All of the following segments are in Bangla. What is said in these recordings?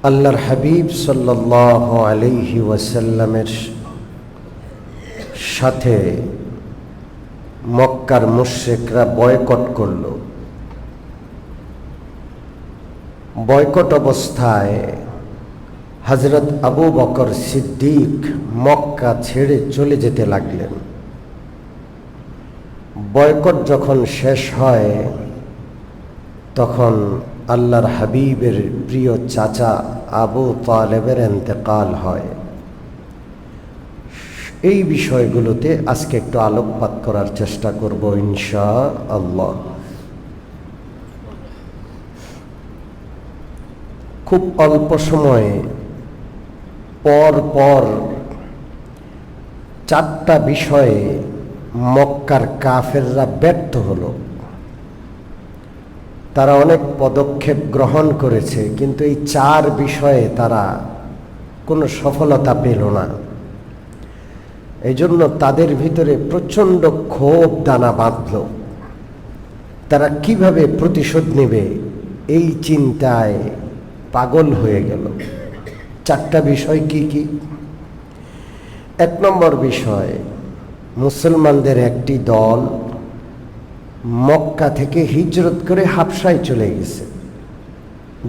আল্লাহর হাবিব সাল্লাল্লাহু আলাইহি ওয়াসাল্লামের সাথে মক্কার মুশরিকরা বয়কট করল। বয়কট অবস্থায় হযরত আবু বকর সিদ্দিক মক্কা ছেড়ে চলে যেতে লাগলেন। বয়কট যখন শেষ হয় তখন আল্লাহর হাবিবের প্রিয় চাচা আবু তালেবের ইন্তেকাল হয়। এই বিষয়গুলোতে আজকে একটু আলোকপাত করার চেষ্টা করব ইনশাআল্লাহ। খুব অল্প সময়ে পর চারটা বিষয়ে মক্কার কাফেররা ব্যর্থ হলো। তারা অনেক পদক্ষেপ গ্রহণ করেছে, কিন্তু এই চার বিষয়ে তারা কোনো সফলতা পেল না। এই জন্য তাদের ভিতরে প্রচণ্ড ক্ষোভ দানা বাঁধল। তারা কিভাবে প্রতিশোধ নেবে এই চিন্তায় পাগল হয়ে গেল। চারটা বিষয় কি কি? এক নম্বর বিষয়, মুসলমানদের একটি দল মক্কা থেকে হিজরত করে হাবশায় চলে গেছে,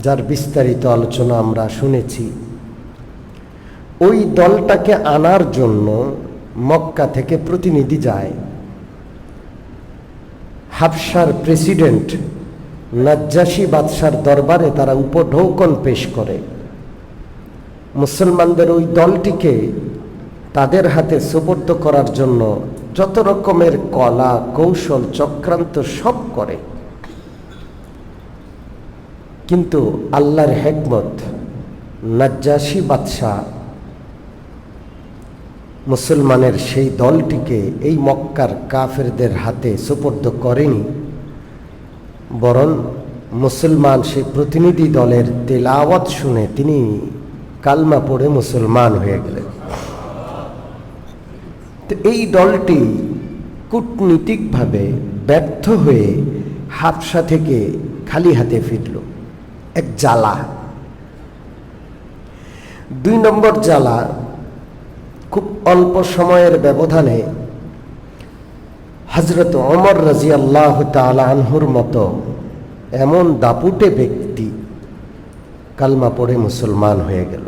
যার বিস্তারিত আলোচনা আমরা শুনেছি। ওই দলটাকে আনার জন্য মক্কা থেকে প্রতিনিধি যায়। হাবশার প্রেসিডেন্ট নাজ্জাশী বাদশার দরবারে তারা উপঢৌকন পেশ করে। মুসলমানদের ওই দলটিকে তাদের হাতে সুপর্দ করার জন্য যত রকমের কলা কৌশল চক্রান্ত সব করে, কিন্তু আল্লাহর হিকমত, নাজ্জাশী বাদশাহ মুসলমানের সেই দলটিকে এই মক্কার কাফেরদের হাতে সুপর্দ করেনি, বরং মুসলমান সেই প্রতিনিধি দলের তেলাওয়াত শুনে তিনি কালমা পড়ে মুসলমান হয়ে গেলেন। তো এই দলটি কূটনীতিকভাবে ব্যর্থ হয়ে হাবশা থেকে খালি হাতে ফিরল। এক জ্বালা। দুই নম্বর জ্বালা, খুব অল্প সময়ের ব্যবধানে হযরত ওমর রাদিয়াল্লাহু তাআলা আনহুর মতো এমন দাপুটে ব্যক্তি কালমা পড়ে মুসলমান হয়ে গেল।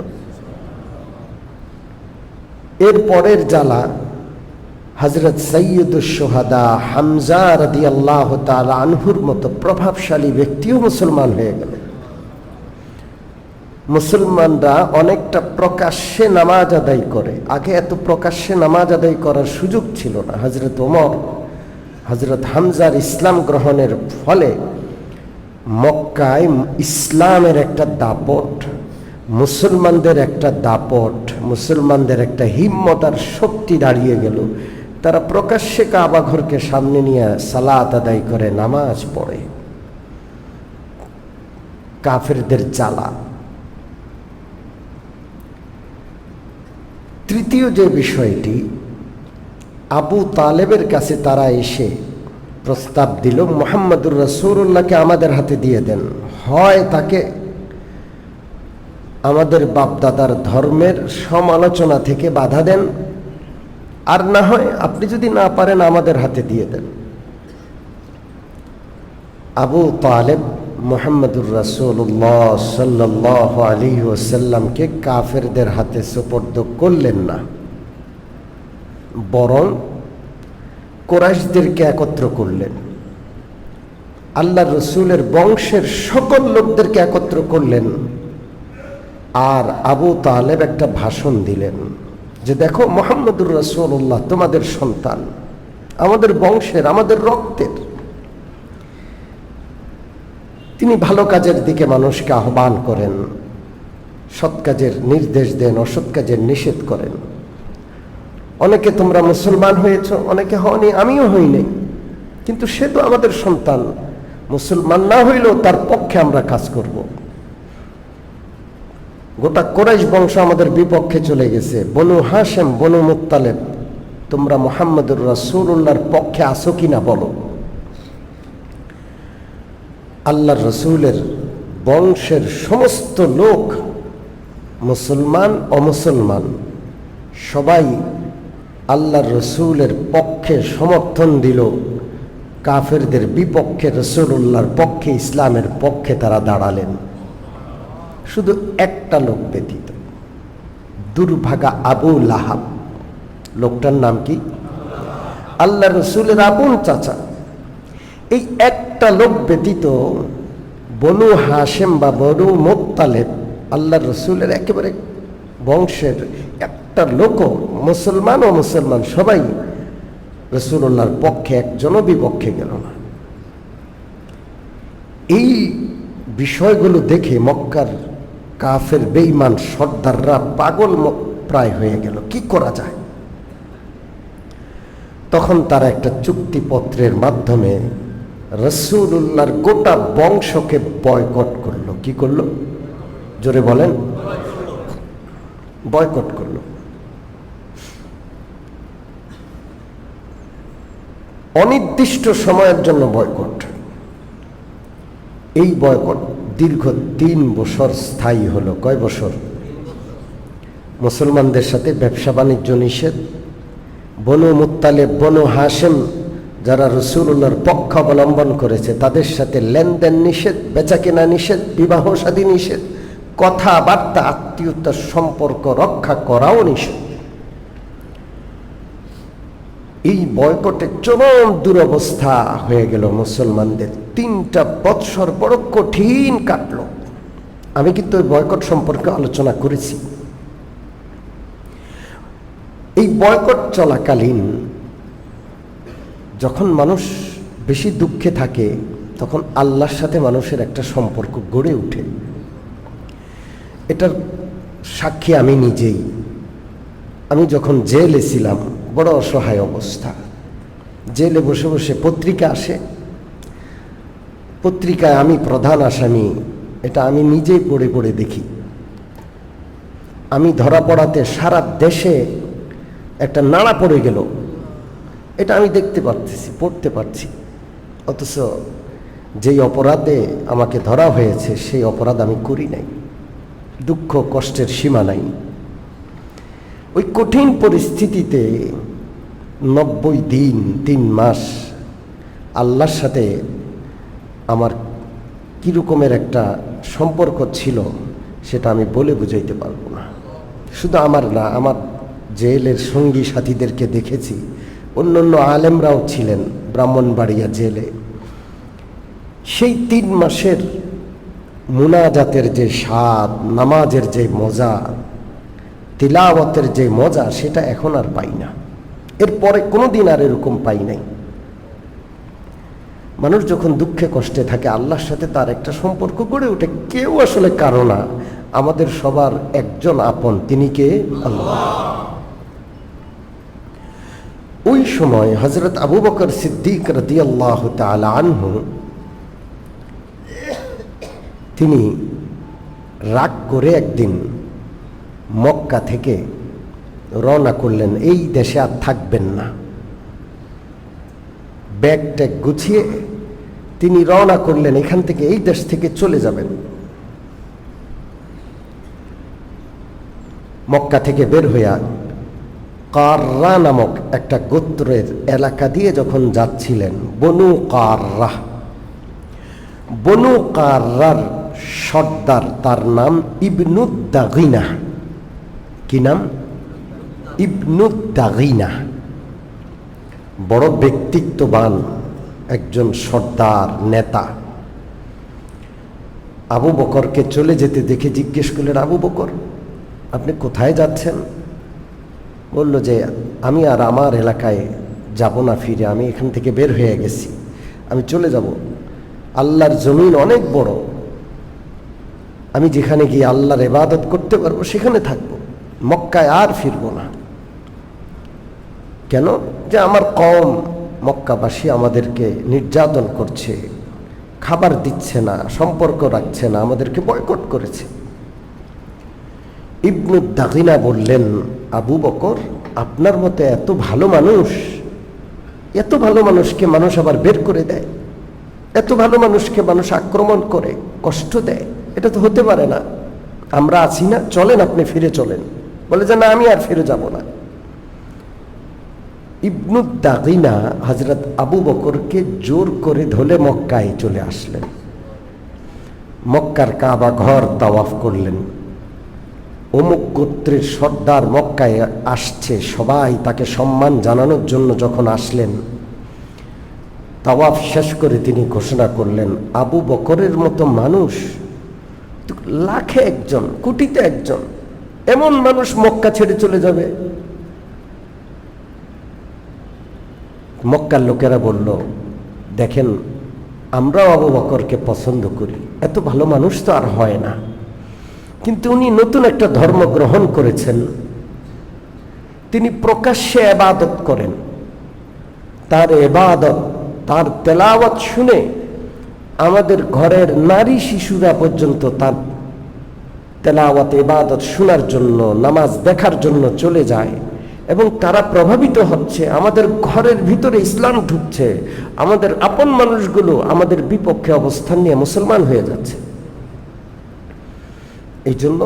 এর পরের জ্বালা, হযরত সৈয়দুশ শুহাদা হামজা রাদিয়াল্লাহু তাআলা আনহুর মতো প্রভাবশালী ব্যক্তিও মুসলমান হয়ে গেল। মুসলমানরা অনেকটা প্রকাশ্যে নামাজ আদায় করে। আগে এত প্রকাশ্যে নামাজ আদায় করার সুযোগ ছিল না। হযরত ওমর, হযরত হামজার ইসলাম গ্রহণের ফলে মক্কায় ইসলামের একটা দাপট, মুসলমানদের একটা দাপট, মুসলমানদের একটা হিম্মত আর শক্তি দাঁড়িয়ে গেল। তারা প্রকাশ্যে কাবা ঘরকে সামনে নিয়ে সালাত আদায় করে, নামাজ পড়ে। কাফেরদের জ্বালা। তৃতীয় যে বিষয়টি, আবু তালেবের কাছে তারা এসে প্রস্তাব দিল, মুহাম্মদুর রাসূলুল্লাহকে আমাদের হাতে দিয়ে দেন, হয় তাকে আমাদের বাপদাদার ধর্মের সমালোচনা থেকে বাধা দেন, আর না হয় আপনি যদি না পারেন আমাদের হাতে দিয়ে দেন। আবু তালেব মুহাম্মদুর রাসূলুল্লাহ সাল্লাল্লাহু আলাইহি ওয়াসাল্লামকে কাফেরদের হাতে সুপর্দ করলেন না, বরং কুরাইশদেরকে একত্র করলেন। আল্লাহর রসুলের বংশের সকল লোকদেরকে একত্র করলেন। আর আবু তালেব একটা ভাষণ দিলেন যে, দেখো, মুহাম্মদুর রাসূলুল্লাহ তোমাদের সন্তান, আমাদের বংশের, আমাদের রক্তের। তিনি ভালো কাজের দিকে মানুষকে আহ্বান করেন, সৎ কাজের নির্দেশ দেন, অসৎ কাজের নিষেধ করেন। অনেকে তোমরা মুসলমান হয়েছ, অনেকে হওনি, আমিও হইনি, কিন্তু সে তো আমাদের সন্তান, মুসলমান না হইলেও তার পক্ষে আমরা কাজ করব। গোটা কুরাইশ বংশ আমাদের বিপক্ষে চলে গেছে, বনু হাশেম, বনু মুত্তালিব, তোমরা মুহাম্মদুর রাসূলুল্লাহর পক্ষে আছো কিনা বলো। আল্লাহর রসুলের বংশের সমস্ত লোক মুসলমান অমুসলমান সবাই আল্লাহর রসুলের পক্ষে সমর্থন দিল, কাফেরদের বিপক্ষে রসুলুল্লাহর পক্ষে ইসলামের পক্ষে তারা দাঁড়ালেন। শুধু একটা লোক ব্যতীত, দুর্ভাগা আবু লাহাব। লোকটার নাম কি? আল্লাহ রসুলের আপন চাচা। এই একটা লোক ব্যতীত বনু হাশেম বা বনু মুত্তালিব, আল্লাহ রসুলের একেবারে বংশের একটা লোকও মুসলমান ও মুসলমান সবাই রসুল্লাহর পক্ষে, একজনও বিপক্ষে গেল না। এই বিষয়গুলো দেখে মক্কার কাফের বেঈমান সর্দাররা পাগল প্রায় হয়ে গেল, কি করা যায়। তখন তারা একটা চুক্তিপত্রের মাধ্যমে রসুলুল্লাহর গোটা বংশকে বয়কট করলো। কি করলো? জোরে বলেন। বয়কট করলো। অনির্দিষ্ট সময়ের জন্য বয়কট। এই বয়কট দীর্ঘ 3 বছর স্থায়ী হলো। কয় বছর? মুসলমানদের সাথে ব্যবসা বাণিজ্য নিষেধ। বনু মুত্তালিব, বনু হাশেম যারা রসুলুল্লাহর পক্ষ অবলম্বন করেছে তাদের সাথে লেনদেন নিষেধ, বেচাকেনা নিষেধ, বিবাহ শাদী নিষেধ, কথাবার্তা, আত্মীয়তার সম্পর্ক রক্ষা করাও নিষেধ। এই বয়কটে চরম দুরবস্থা হয়ে গেল মুসলমানদের। 3টা বৎসর বড় কঠিন কাটল। আমি কিন্তু ওই বয়কট সম্পর্কে আলোচনা করেছি। এই বয়কট চলাকালীন যখন মানুষ বেশি দুঃখে থাকে তখন আল্লাহর সাথে মানুষের একটা সম্পর্ক গড়ে ওঠে। এটার সাক্ষী আমি নিজেই। আমি যখন জেলে ছিলাম, বড় অসহায় অবস্থা, জেলে বসে বসে পত্রিকা আসে, পত্রিকায় আমি প্রধান আসামি, এটা আমি নিজেই পড়ে পড়ে দেখি। আমি ধরা পড়াতে সারা দেশে একটা নাড়া পড়ে গেল, এটা আমি দেখতে পারতেছি, পড়তে পারছি। অথচ যেই অপরাধে আমাকে ধরা হয়েছে সেই অপরাধ আমি করি নাই। দুঃখ কষ্টের সীমা নাই। ওই কঠিন পরিস্থিতিতে 90 দিন 3 মাস আল্লাহর সাথে আমার কীরকমের একটা সম্পর্ক ছিল সেটা আমি বলে বুঝাইতে পারবো না। শুধু আমার না, আমার জেলের সঙ্গী সাথীদেরকে দেখেছি, অন্যান্য আলেমরাও ছিলেন ব্রাহ্মণবাড়িয়া জেলে। সেই 3 মাসের মুনাজাতের যে স্বাদ, নামাজের যে মজা, তিলাওয়াতের যে মজা, সেটা এখন আর পাই না। এরপরে কোনোদিন আর এরকম পাই নাই। মানুষ যখন দুঃখে কষ্টে থাকে আল্লাহর সাথে তার একটা সম্পর্ক গড়ে ওঠে। কেউ আসলে কারো না, আমাদের সবার একজন আপন, তিনি কে? আল্লাহ। ওই সময় হযরত আবু বকর সিদ্দিক রাদিয়াল্লাহু তাআলা আনহু তিনি রাগ করে একদিন মক্কা থেকে রওনা করলেন। এই দেশে আর থাকবেন না, ব্যাগ ট্যাগ গুছিয়ে তিনি রওনা করলেন, এখান থেকে, এই দেশ থেকে চলে যাবেন। মক্কা থেকে বের হইয়া কাররা নামক একটা গোত্রের এলাকা দিয়ে যখন যাচ্ছিলেন, বনু কাররা, বনু কাররার সর্দার, তার নাম ইবনুদ্দাগিনা। কি নাম? ইবনুদ্দাগিনা। বড় ব্যক্তিত্ববান একজন সর্দার, নেতা। আবু বকরকে চলে যেতে দেখে জিজ্ঞেস করলেন, আবু বকর আপনি কোথায় যাচ্ছেন? বলল যে আমি আর আমার এলাকায় যাব না ফিরে, আমি এখান থেকে বের হয়ে গেছি, আমি চলে যাব। আল্লাহর জমিন অনেক বড়, আমি যেখানে গিয়ে আল্লাহর ইবাদত করতে পারবো সেখানে থাকবো, মক্কায় আর ফিরবো না। কেন? যে আমার কওম মক্কাবাসী আমাদেরকে নির্যাতন করছে, খাবার দিচ্ছে না, সম্পর্ক রাখছে না, আমাদেরকে বয়কট করেছে। ইবনুদ্দাগিনা বললেন, আবু বকর আপনার মতো এত ভালো মানুষ, এত ভালো মানুষকে মানুষ আবার বের করে দেয়, এত ভালো মানুষকে মানুষ আক্রমণ করে, কষ্ট দেয়, এটা তো হতে পারে না। আমরা আছি না, চলেন আপনি ফিরে চলেন। বলে যে না, আমি আর ফিরে যাব না। ইবনু দাগিনা হযরত আবু বকরকে জোর করে ধরে মক্কায় চলে আসলেন। মক্কার কাবা ঘর তাওয়াফ করলেন। অমুক গোত্রের সর্দার মক্কায় আসছে, সবাই তাকে সম্মান জানানোর জন্য যখন আসলেন, তাওয়াফ শেষ করে তিনি ঘোষণা করলেন, আবু বকরের মতো মানুষ লাখে একজন, কোটিতে একজন, এমন মানুষ মক্কা ছেড়ে চলে যাবে? মক্কার লোকেরা বলল, দেখেন আমরাও আবু বকরকে পছন্দ করি, এত ভালো মানুষ তো আর হয় না, কিন্তু উনি নতুন একটা ধর্ম গ্রহণ করেছেন। তিনি প্রকাশ্যে ইবাদত করেন, তার ইবাদত, তার তেলাওয়াত শুনে আমাদের ঘরের নারী শিশুরা পর্যন্ত তার তেলাওয়াত ইবাদত শোনার জন্য, নামাজ দেখার জন্য চলে যায়, এবং তারা প্রভাবিত হচ্ছে। আমাদের ঘরের ভিতরে ইসলাম ঢুকছে, আমাদের আপন মানুষগুলো আমাদের বিপক্ষে অবস্থান নিয়ে মুসলমান হয়ে যাচ্ছে। এই জন্য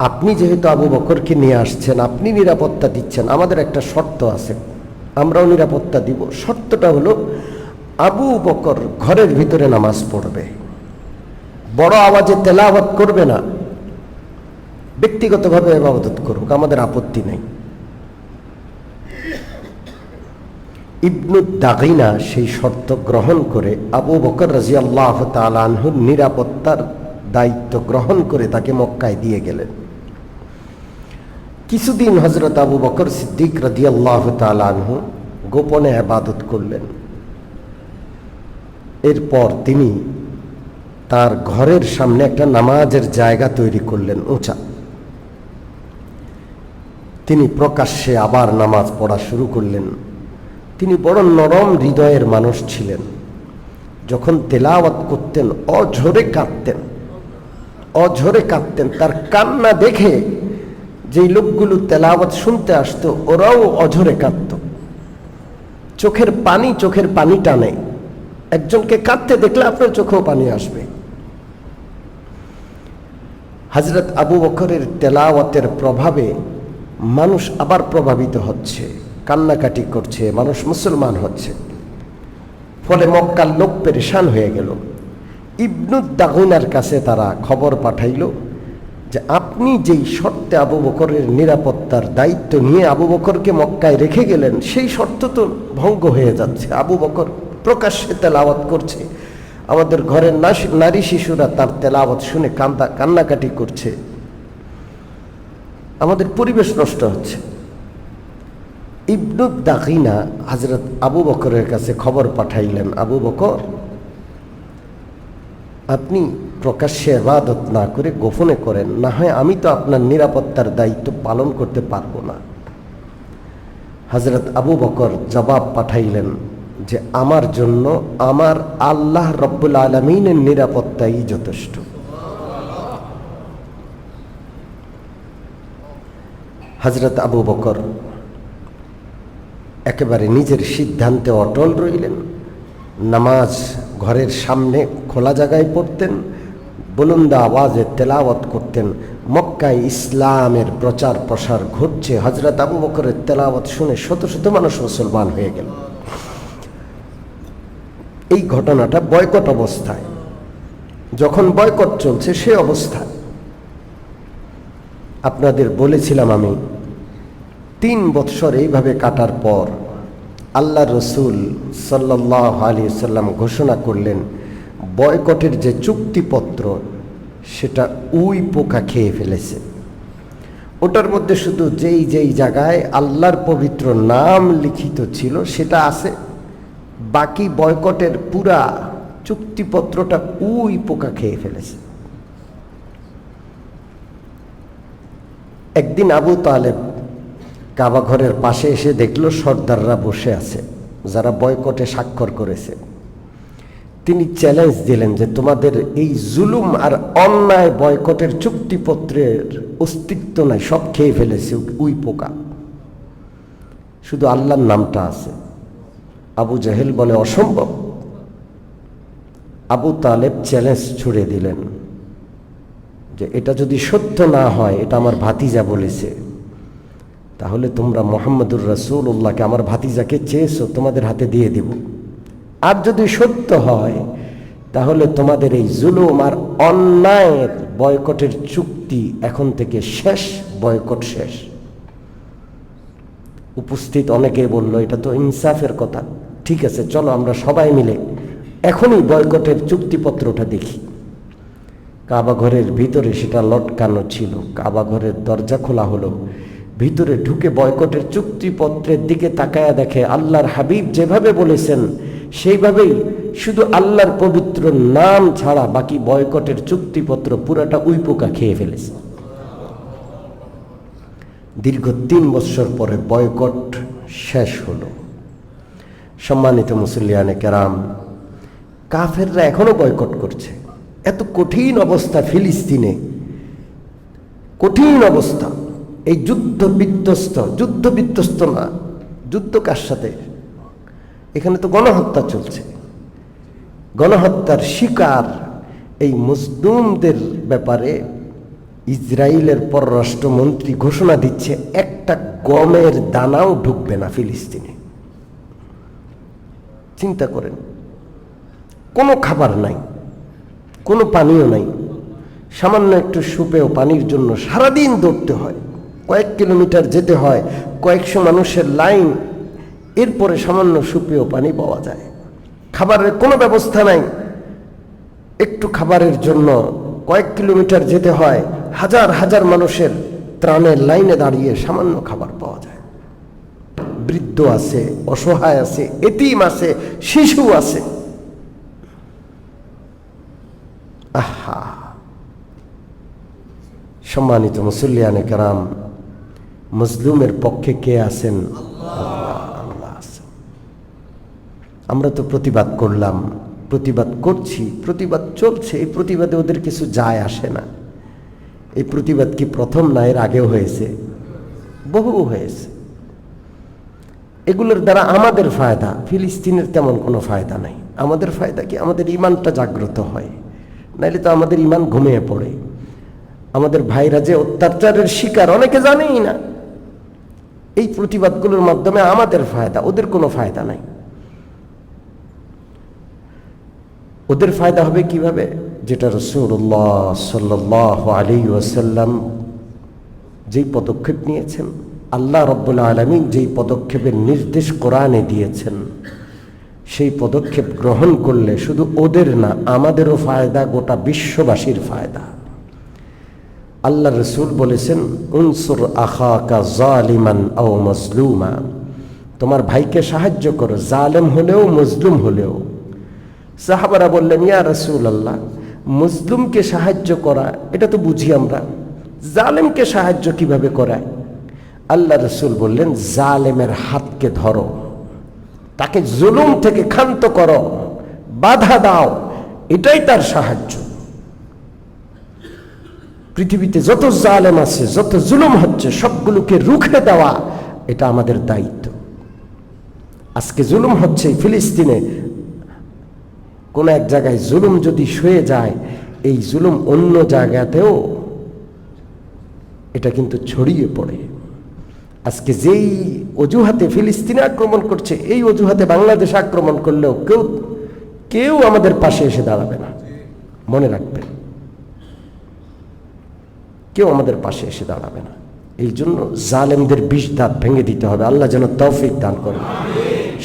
আপনি যেহেতু আবু বকরকে নিয়ে আসছেন, আপনি নিরাপত্তা দিচ্ছেন, আমাদের একটা শর্ত আছে, আমরাও নিরাপত্তা দিব। শর্তটা হলো আবু বকর ঘরের ভিতরে নামাজ পড়বে, বড় আওয়াজে তেলাওয়াত করবে না, ব্যক্তিগতভাবে ইবাদত করুক, আমাদের আপত্তি নেই। ইবনু দাগিনা সেই শর্ত গ্রহণ করে আবু বকর রাদিয়াল্লাহু তাআলা আনহুর নিরাপত্তার দায়িত্ব গ্রহণ করে তাকে মক্কায় দিয়ে গেলেন। কিছুদিন হযরত আবু বকর সিদ্দিক রাদিয়াল্লাহু তাআলা আনহু গোপনে ইবাদত করলেন। এরপর তিনি তার ঘরের সামনে একটা নামাজের জায়গা তৈরি করলেন, উঁচা। তিনি প্রকাশ্যে আবার নামাজ পড়া শুরু করলেন। তিনি বড় নরম হৃদয়ের মানুষ ছিলেন। যখন তেলাওয়াত করতেন অঝরে কাঁদতেন, অঝরে কাঁদতেন। তার কান্না দেখে যেই লোকগুলো তেলাওয়াত শুনতে আসতো ওরাও অঝরে কাঁদত। চোখের পানি টানে। একজনকে কাঁদতে দেখলে আপনার চোখেও পানি আসবে। হযরত আবু বকরের তেলাওয়াতের প্রভাবে মানুষ আবার প্রভাবিত হচ্ছে, কান্নাকাটি করছে, মানুষ মুসলমান হচ্ছে। ফলে মক্কার লোক পেরেশান হয়ে গেল। ইবনু দাগিনার কাছে তারা খবর পাঠাইল যে আপনি যেই শর্তে আবু বকরের নিরাপত্তার দায়িত্ব নিয়ে আবু বকরকে মক্কায় রেখে গেলেন, সেই শর্ত তো ভঙ্গ হয়ে যাচ্ছে। আবু বকর প্রকাশ্যে তেলাওয়াত করছে, আমাদের ঘরের নারী শিশুরা তার তেলাওয়াত শুনে কান্নাকাটি করছে, আমাদের পরিবেশ নষ্ট হচ্ছে। ইবনু দাগিনা হযরত আবু বকরের কাছে খবর পাঠাইলেন, আবু বকর, আপনি প্রকাশ্যে ইবাদত না করে গোপনে করেন, না হয় আমি তো আপনার নিরাপত্তার দায়িত্ব পালন করতে পারবো না। হযরত আবু বকর জবাব পাঠাইলেন যে আমার জন্য আমার আল্লাহ রব্বুল আলামিনের নিরাপত্তাই যথেষ্ট। হযরত আবু বকর একেবারে নিজের সিদ্ধান্তে অটল রইলেন। নামাজ ঘরের সামনে খোলা জায়গায় পড়তেন, বুলন্দ আওয়াজে তেলাওয়াত করতেন। মক্কায় ইসলামের প্রচার প্রসার ঘটছে। হযরত আবু বকরের তেলাওয়াত শুনে শত শত মানুষ মুসলমান হয়ে গেল। এই ঘটনাটা বয়কট অবস্থায়, যখন বয়কট চলছে সে অবস্থায় আপনাদের বলেছিলাম আমি, 3 বৎসর এইভাবে কাটার পর আল্লাহ রসুল সাল্লাল্লাহু আলাইহি সাল্লাম ঘোষণা করলেন বয়কটের যে চুক্তিপত্র সেটা উই পোকা খেয়ে ফেলেছে। ওটার মধ্যে শুধু যেই যেই জায়গায় আল্লাহর পবিত্র নাম লিখিত ছিল সেটা আছে, বাকি বয়কটের পুরা চুক্তিপত্রটা উই পোকা খেয়ে ফেলেছে। একদিন আবু তালেব কাবা ঘরের পাশে এসে দেখল সর্দাররা বসে আছে যারা বয়কটে স্বাক্ষর করেছে। তিনি চ্যালেঞ্জ দিলেন যে তোমাদের এই জুলুম আর অন্যায় বয়কটের চুক্তিপত্রের অস্তিত্ব নাই, সব খেয়ে ফেলেছে উই পোকা, শুধু আল্লাহর নামটা আছে। আবু জাহেল বলে অসম্ভব। আবু তালেব চ্যালেঞ্জ ছুড়ে দিলেন যে এটা যদি সত্য না হয়, এটা আমার ভাতিজা বলেছে, তাহলে তোমরা মুহাম্মদুর রাসূলুল্লাহকে, আমার ভাতিজাকে চেয়েছো, তোমাদের হাতে দিয়ে দিব। আর যদি সত্য হয়, তাহলে তোমাদের এই জুলুম আর অন্যায়ের বয়কটের চুক্তি এখন থেকে শেষ, বয়কট শেষ। উপস্থিত অনেকে বলল এটা তো ইনসাফের কথা, ঠিক আছে চলো আমরা সবাই মিলে এখনই বয়কটের চুক্তিপত্রটা দেখি। কাবা ঘরের ভিতরে সেটা লটকানো ছিল, কাবা ঘরের দরজা খোলা হলো, ভিতরে ঢুকে বয়কটের চুক্তিপত্রের দিকে তাকায়া দেখে আল্লাহর হাবিব যেভাবে বলেছেন সেইভাবেই, শুধু আল্লাহর পবিত্র নাম ছাড়া বাকি বয়কটের চুক্তিপত্র পুরাটা উইপোকা খেয়ে ফেলেছে। দীর্ঘ 3 বছর পরে বয়কট শেষ হলো। সম্মানিত মুসল্লিয়ানে কেরাম, কাফেররা এখনো বয়কট করছে। এত কঠিন অবস্থা ফিলিস্তিনে, কঠিন অবস্থা। এই যুদ্ধ বিধ্বস্ত না, যুদ্ধ কার সাথে? এখানে তো গণহত্যা চলছে। গণহত্যার শিকার এই মুসলিমদের ব্যাপারে ইসরায়েলের পররাষ্ট্রমন্ত্রী ঘোষণা দিচ্ছে একটা গমের দানাও ঢুকবে না ফিলিস্তিনে। চিন্তা করেন, কোনো খাবার নাই, কোনো পানীয় নাই, সামান্য একটু সুপেয় পানির জন্য সারাদিন দৌড়তে হয়, কয়েক কিলোমিটার যেতে হয়, কয়েকশো মানুষের লাইন, এরপরে সামান্য সুপেয় পানি পাওয়া যায়। খাবারের কোনো ব্যবস্থা নাই, একটু খাবারের জন্য কয়েক কিলোমিটার যেতে হয়, হাজার হাজার মানুষের ত্রাণের লাইনে দাঁড়িয়ে সামান্য খাবার পাওয়া যায়। বৃদ্ধ আছে, অসহায় আছে, এতিম আছে, শিশু আছে। আহা, সম্মানিত মুসল্লিয়ানে কেরাম, মজলুমের পক্ষে কে আছেন? আল্লাহ আছেন। আমরা তো প্রতিবাদ করলাম, প্রতিবাদ করছি, প্রতিবাদ চলছে, এই প্রতিবাদে ওদের কিছু যায় আসে না। এই প্রতিবাদ কি প্রথম না, এর আগেও হয়েছে, বহু হয়েছে। এগুলোর দ্বারা আমাদের ফায়দা, ফিলিস্তিনের তেমন কোনো ফায়দা নাই। আমাদের ফায়দা কি? আমাদের ইমানটা জাগ্রত হয়, নাইলে তো আমাদের ইমান ঘুমিয়ে পড়ে। আমাদের ভাইরা যে অত্যাচারের শিকার অনেকে জানেই না। এই প্রতিবাদগুলোর মাধ্যমে আমাদের ফায়দা, ওদের কোনো ফায়দা নাই। ওদের ফায়দা হবে কিভাবে? যেটা রাসূলুল্লাহ সাল্লাল্লাহু আলাইহি ওয়াসাল্লাম যেই পদক্ষেপ নিয়েছেন, আল্লাহ রাব্বুল আলামিন যেই পদক্ষেপের নির্দেশ কোরআনে দিয়েছেন, সেই পদক্ষেপ গ্রহণ করলে শুধু ওদের না, আমাদেরও ফায়দা, গোটা বিশ্ববাসীর ফায়দা। আল্লাহ রাসূল বলেছেন, উনসুর আখাকা জালিমান আও মাজলুমা, তোমার ভাইকে সাহায্য করো, জালেম হলেও মজলুম হলেও। সাহাবারা বললেন, ইয়া রাসূলুল্লাহ, মজলুমকে সাহায্য করা এটা তো বুঝি আমরা, জালেমকে সাহায্য কিভাবে করায়? আল্লাহ রাসূল বললেন, জালেমের হাতকে ধরো, তাকে জুলুম থেকে ক্ষান্ত করো, বাধা দাও, এটাই তার সাহায্য। পৃথিবীতে যত জালেম আছে, যত জুলুম হচ্ছে, সবগুলোকে রুখে দেওয়া এটা আমাদের দায়িত্ব। আজকে জুলুম হচ্ছে ফিলিস্তিনে, কোন এক জায়গায় জুলুম যদি সয়ে যায়, এই জুলুম অন্য জায়গাতেও এটা কিন্তু ছড়িয়ে পড়ে। আজকে যেই অজুহাতে ফিলিস্তিনে আক্রমণ করছে, এই অজুহাতে বাংলাদেশ আক্রমণ করলেও কেউ আমাদের পাশে এসে দাঁড়াবে না, মনে রাখবেন, কেউ আমাদের পাশে এসে দাঁড়াবে না। এই জন্য জালেমদের 20 দাঁত ভেঙে দিতে হবে। আল্লাহ যেন তৌফিক দান করেন।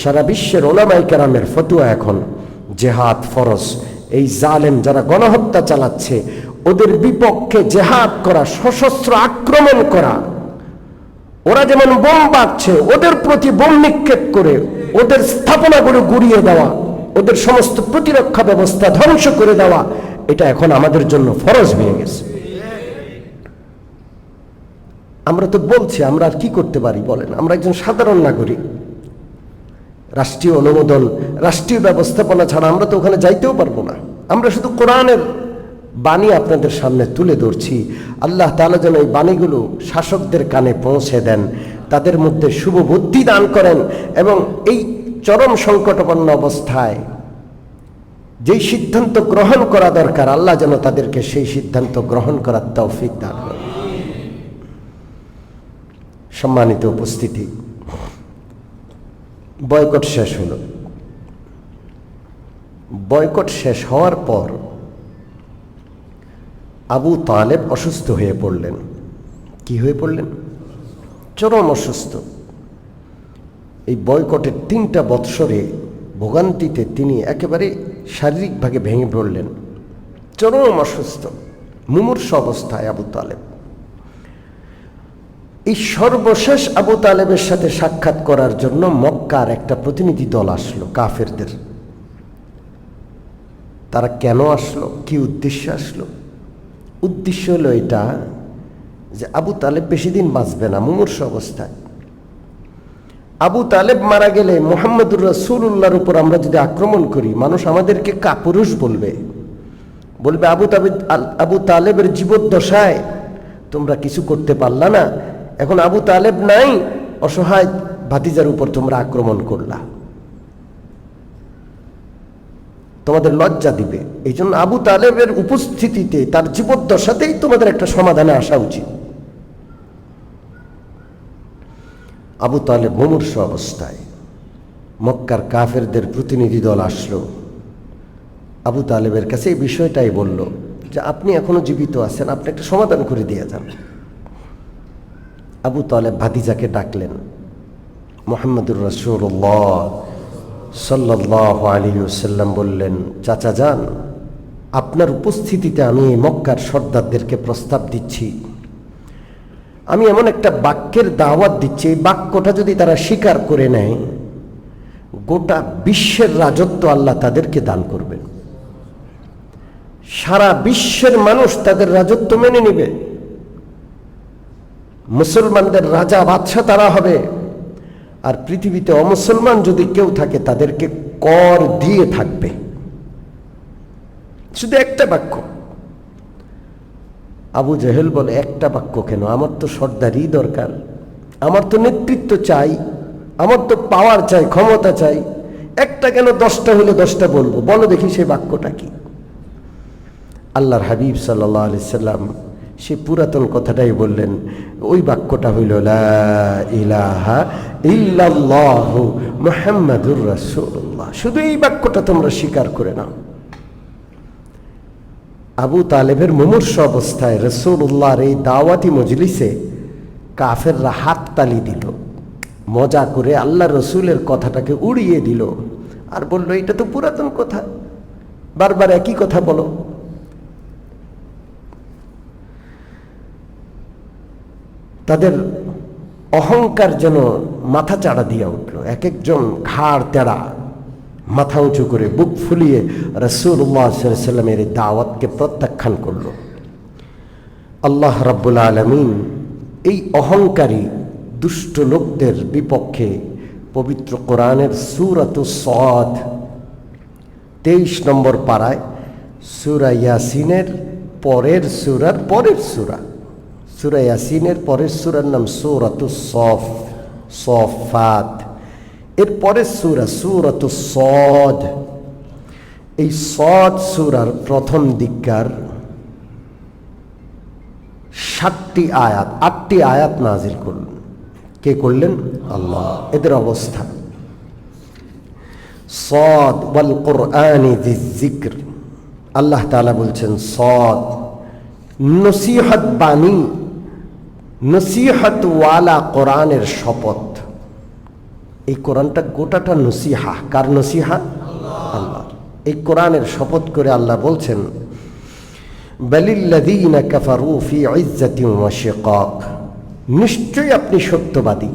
সারা বিশ্বের ওলামায়ে কেরামের ফতোয়া এখন জেহাদ ফরজ। এই জালেম যারা গণহত্যা চালাচ্ছে, ওদের বিপক্ষে জেহাদ করা, সশস্ত্র আক্রমণ করা। ওরা যেমন বোম বাঁধছে, ওদের প্রতি বোম নিক্ষেপ করে ওদের স্থাপনাগুলো গুড়িয়ে দেওয়া, ওদের সমস্ত প্রতিরক্ষা ব্যবস্থা ধ্বংস করে দেওয়া, এটা এখন আমাদের জন্য ফরজ হয়ে গেছে। আমরা তো বলছি, আমরা আর কি করতে পারি বলেন? আমরা একজন সাধারণ নাগরিক, রাষ্ট্রীয় অনুমোদন, রাষ্ট্রীয় ব্যবস্থাপনা ছাড়া আমরা তো ওখানে যাইতেও পারবো না। আমরা শুধু কোরআনের বাণী আপনাদের সামনে তুলে ধরছি। আল্লাহ তাআলা যেন এই বাণীগুলো শাসকদের কানে পৌঁছে দেন, তাদের মধ্যে শুভ বুদ্ধি দান করেন, এবং এই চরম সংকটাপন্ন অবস্থায় যেই সিদ্ধান্ত গ্রহণ করা দরকার, আল্লাহ যেন তাদেরকে সেই সিদ্ধান্ত গ্রহণ করার তৌফিক দান করেন। সম্মানিত উপস্থিতি, বয়কট শেষ হলো। বয়কট শেষ হওয়ার পর আবু তালেব অসুস্থ হয়ে পড়লেন। কি হয়ে পড়লেন? চরম অসুস্থ। এই বয়কটের 3টা বৎসরে ভোগান্তিতে তিনি একেবারে শারীরিকভাবে ভেঙে পড়লেন, চরম অসুস্থ, মুমূর্ষ অবস্থায় আবু তালেব। এই সর্বশেষ আবু তালেবের সাথে সাক্ষাৎ করার জন্য মক্কার একটা প্রতিনিধি দল আসলো, কাফেরদের। তারা কেন আসলো, কি উদ্দেশ্যে আসলো? উদ্দেশ্য হলো এটা যে আবু তালেব বেশি দিন বাঁচবে না, মুমূর্ষ অবস্থায়। আবু তালেব মারা গেলে মুহাম্মদুর রাসূলুল্লাহর উপর আমরা যদি আক্রমণ করি, মানুষ আমাদেরকে কাপুরুষ বলবে। আবু তালেবের জীবদ্দশায় তোমরা কিছু করতে পারলা না, এখন আবু তালেব নাই, অসহায় ভাতিজার উপর তোমরা আক্রমণ করলা, তোমাদের লজ্জা দিবে। এই জন্য আবু তালেবের উপস্থিতিতে, তার জীবদ্দশাতেই তোমাদের একটা সমাধানে আসা উচিত। আবু তালেব মুমূর্ষ অবস্থায়, মক্কার কাফেরদের প্রতিনিধি দল আসলো, আবু তালেবের কাছে এই বিষয়টাই বলল যে আপনি এখনো জীবিত আছেন, আপনি একটা সমাধান করে দিয়ে যান। আবু তালেব ভাতিজাকে ডাকলেন। মুহাম্মদুর রাসূলুল্লাহ সাল্লাল্লাহু আলাইহি ওয়াসাল্লাম বললেন, চাচা যান, আপনার উপস্থিতিতে আমি এই মক্কার সর্দারদেরকে প্রস্তাব দিচ্ছি, আমি এমন একটা বাক্যের দাওয়াত দিচ্ছি, এই বাক্যটা যদি তারা স্বীকার করে নেয়, গোটা বিশ্বের রাজত্ব আল্লাহ তাদেরকে দান করবেন। সারা বিশ্বের মানুষ তাদের রাজত্ব মেনে নেবে, মুসলমানদের রাজা বাদশা তারা হবে, আর পৃথিবীতে অমুসলমান যদি কেউ থাকে তাদেরকে কর দিয়ে থাকবে। শুধু একটা বাক্য। আবু জেহেল বলে, একটা বাক্য কেন? আমার তো সর্দারই দরকার, আমার তো নেতৃত্ব চাই, আমার তো পাওয়ার চাই, ক্ষমতা চাই। একটা কেন, 10টা হলে 10টা বলবো, বলো দেখি সেই বাক্যটা কি? আল্লাহর হাবিব সাল্লাল্লাহু আলাইহি সাল্লাম সে পুরাতন কথাটাই বললেন। ওই বাক্যটা হইল লা ইলাহা ইল্লাল্লাহু মুহাম্মাদুর রাসূলুল্লাহ। শুধু এই বাক্যটা তোমরা স্বীকার করে নাও। আবু তালেবের মুমূর্ষ অবস্থায় রাসূলুল্লাহর এই দাওয়াতি মজলিসে কাফেররা হাততালি দিল, মজা করে আল্লাহ রসুলের কথাটাকে উড়িয়ে দিল, আর বলল এটা তো পুরাতন কথা, বারবার একই কথা বলো। তাদের অহংকার যেন মাথা চাড়া দিয়ে উঠল। এক একজন ঘাড় তেড়া, মাথা উঁচু করে বুক ফুলিয়ে রাসূলুল্লাহ সাল্লাল্লাহু আলাইহি ওয়াসাল্লামের দাওয়াতকে প্রত্যাখ্যান করল। আল্লাহ রাব্বুল আলামিন এই অহংকারী দুষ্ট লোকদের বিপক্ষে পবিত্র কোরআনের সূরাতুস সাদ 23 নম্বর পারায় সূরা ইয়াসিনের পরের সূরার পরের সূরা, সূরা ইয়াসিনের পরের সূরার নাম সূরাতুস সাফফাত, এর পরের সূরা সূরাতুস সাদ। এই সাদ সূরার প্রথম দিককার 7টি আয়াত, 8টি আয়াত নাজিল করলেন। কে করলেন? আল্লাহ। এদের অবস্থা, সাদ ওয়াল কুরআনি যিজ যিকর, আল্লাহ তাআলা বলছেন সাদ, নসিহত বাণী, নসিহত ওয়ালা কোরআনের শপথ। এই কোরআনটা গোটাটা নসিহা। কার নসিহা? আল্লাহ। এই কোরআনের শপথ করে আল্লাহ বলছেন, বালিল্লাযীনা কাফারু ফি ইজ্জাতিন ওয়া শিকাক, নিশ্চয়ই আপনি সত্যবাদী,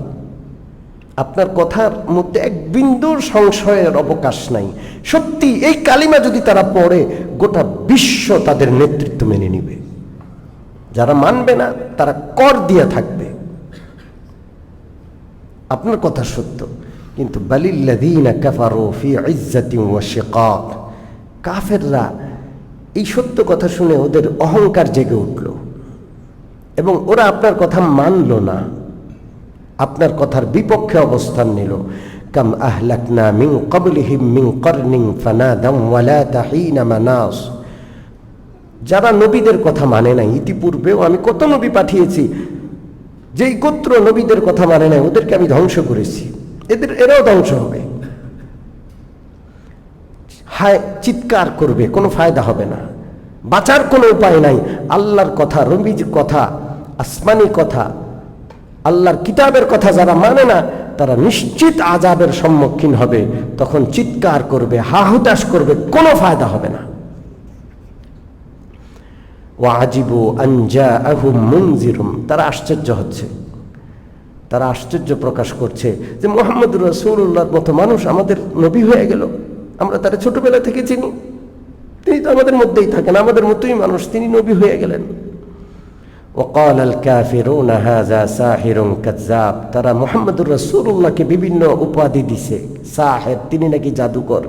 আপনার কথার মধ্যে এক বিন্দুর সংশয়ের অবকাশ নাই। সত্যি এই কালিমা যদি তারা পড়ে, গোটা বিশ্ব তাদের নেতৃত্ব মেনে নিবে। যারা মানবে না তারা কর দিয়ে থাকবে। আপনার কথা সত্য, কিন্তু বালিল্লাযীনা কাফারু ফি ইজ্জাতিন ওয়া শিকাক, কাফেররা এই সত্য কথা শুনে ওদের অহংকার জেগে উঠল এবং ওরা আপনার কথা মানল না, আপনার কথার বিপক্ষে অবস্থান নিল। কাম আহলাকনা মিন ক্বাবলিহিম মিন করনিন ফানাদাউ ওয়ালা তাহিনা মানাস। যারা নবীদের কথা মানে নাই, ইতিপূর্বেও আমি কত নবী পাঠিয়েছি, যেই গোত্র নবীদের কথা মানে নাই ওদেরকে আমি ধ্বংস করেছি, এরাও ধ্বংস হবে। হায় চিৎকার করবে, কোনো ফায়দা হবে না, বাঁচার কোনো উপায় নাই। আল্লাহর কথা, নবীর কথা, আসমানি কথা, আল্লাহর কিতাবের কথা যারা মানে না তারা নিশ্চিত আযাবের সম্মুখীন হবে। তখন চিৎকার করবে, হাহুতাশ করবে, কোনো ফায়দা হবে না। ওয়াজিবু আন জাআহুম মুনজিরুম, তারা আশ্চর্য হচ্ছে, তারা আশ্চর্য প্রকাশ করছে যে মুহাম্মদুর রাসূলুল্লাহর মতো মানুষ আমাদের নবী হয়ে গেল। আমরা তারা ছোটবেলা থেকে চিনি, তিনি তো আমাদের মধ্যেই থাকেন, আমাদের মতোই মানুষ, তিনি নবী হয়ে গেলেন। ওয়াকাল আল কাফিরুনা হাযা সাহিরুন কাযযাব, তারা মুহাম্মদুর রাসূলুল্লাহকে বিভিন্ন উপাধি দিছে। সাহির, তিনি নাকি জাদুকর।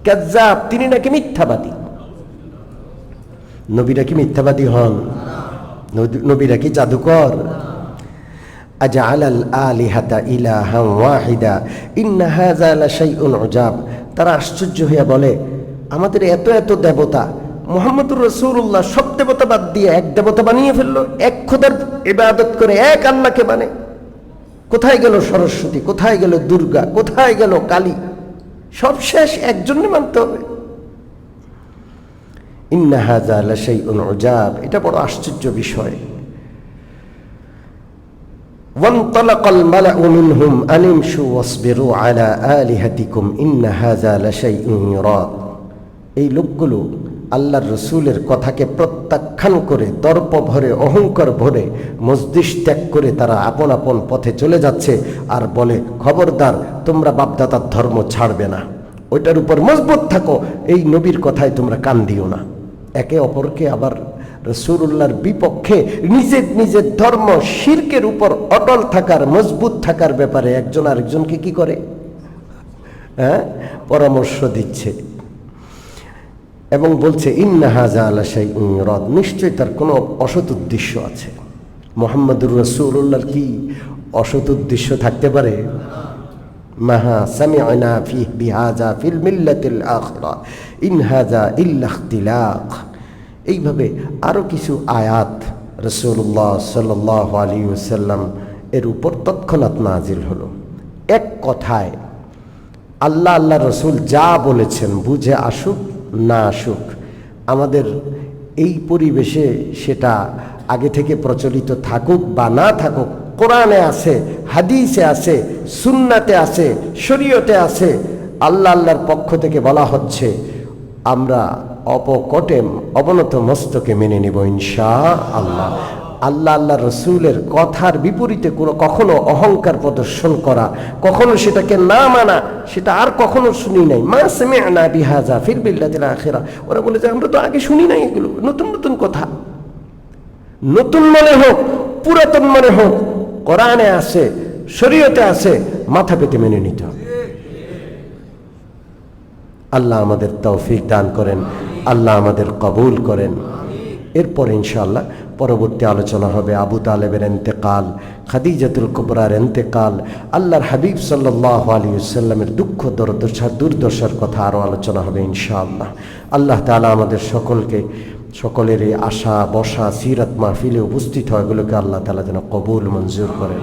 কাযযাব, তিনি নাকি মিথ্যাবাদী। নবীরা কি মিথ্যাবাদী হন? নবীরা কি জাদুকর? আজআলাল আলিহাতা ইলাহান ওয়াহিদা ইন্না হাযা লাশাইউন উজাব, তারা আশ্চর্য হইয়া বলে আমাদের এত এত দেবতা, মুহাম্মদুর রাসূলুল্লাহ সব দেবতা বাদ দিয়ে এক দেবতা বানিয়ে ফেললো, এক খোদার ইবাদত করে এক আল্লাহকে মানে। কোথায় গেল সরস্বতী, কোথায় গেল দুর্গা, কোথায় গেল কালী? সব শেষ, একজনকে মানতে হবে। ইন্না হাযা লাশাইউন উজাব, এটা বড় আশ্চর্য বিষয়। ওয়ানতালাকাল মালাউ মিনহুম আনিমশু ওয়াসবিরু আলা আলিহাতিকুম ইন্না হাযা লাশাইউন ইরাদ, এই লোকগুলো আল্লাহর রসুলের কথাকে প্রত্যাখ্যান করে, দর্প ভরে, অহংকার ভরে মজলিস ত্যাগ করে তারা আপন আপন পথে চলে যাচ্ছে আর বলে খবরদার তোমরা বাপদাদার ধর্ম ছাড়বে না, ওইটার উপর মজবুত থাকো, এই নবীর কথায় তোমরা কান দিও না। একে অপরকে আবার রাসূলুল্লাহর বিপক্ষে নিজের নিজের ধর্ম শিরকের উপর অটল থাকার, মজবুত থাকার ব্যাপারে একজন আরেকজনকে কি করে, পরামর্শ দিচ্ছে এবং বলছে ইন্না হাযা লাশাইউন ইরাদ, নিশ্চয়ই তার কোনো অসৎ উদ্দেশ্য আছে। মুহাম্মদুর রাসূলুল্লাহর কি অসৎ উদ্দেশ্য থাকতে পারে? মাহা সামি'না ফিহি বিহাযা ফিল মিল্লাতিল আখিরা ইন হাযা ইল্লা ইখতিলাক। এইভাবে আরো কিছু আয়াত রাসূলুল্লাহ সাল্লাল্লাহু আলাইহি ওয়াসাল্লাম এর উপর তৎক্ষণাৎ নাজিল হলো। এক কথায় আল্লাহ আল্লাহ রসুল যা বলেছেন, বুঝে আসুক না আসুক, আমাদের এই পরিবেশে সেটা আগে থেকে প্রচলিত থাকুক বা না থাকুক, কোরআনে আছে, হাদিসে আছে, সুন্নাতে আছে, শরীয়তে আছে, আল্লাহ আল্লাহর পক্ষ থেকে বলা হচ্ছে, আমরা অপকটে অবনত মস্তকে মেনে নেব ইনশাআল্লাহ। আল্লাহ আল্লাহ রসুলের কথার বিপরীতে কখনো অহংকার প্রদর্শন করা, কখনো সেটাকে না মানা, সেটা আর কখনো শুনি নাই। মা সামি'না বিহাযা ফিল মিল্লাতিল আখিরা, ওরা বলে যে আমরা তো আগে শুনি নাই এগুলো, নতুন নতুন কথা। নতুন মনে হোক, পুরাতন মনে হোক, কোরআনে আছে, শরীয়তে আছে, মাথা পেতে মেনে নিতে হবে। আল্লাহ আমাদের তৌফিক দান করেন, আল্লাহ আমাদের কবুল করেন। এরপর ইনশাআল্লাহ পরবর্তী আলোচনা হবে আবু তালেবের ইন্তেকাল, খাদিজাতুল কুবরার ইন্তেকাল, আল্লাহর হাবিব সাল্লাল্লাহু আলাইহি ওয়াসাল্লামের দুঃখ দুর্দশার কথা আরও আলোচনা হবে ইনশাআল্লাহ। আল্লাহ তাআলা আমাদের সকলের এই আশা বসা সিরাত মাহফিলে উপস্থিত হয় এগুলোকে আল্লাহ তাআলা যেন কবুল মঞ্জুর করেন।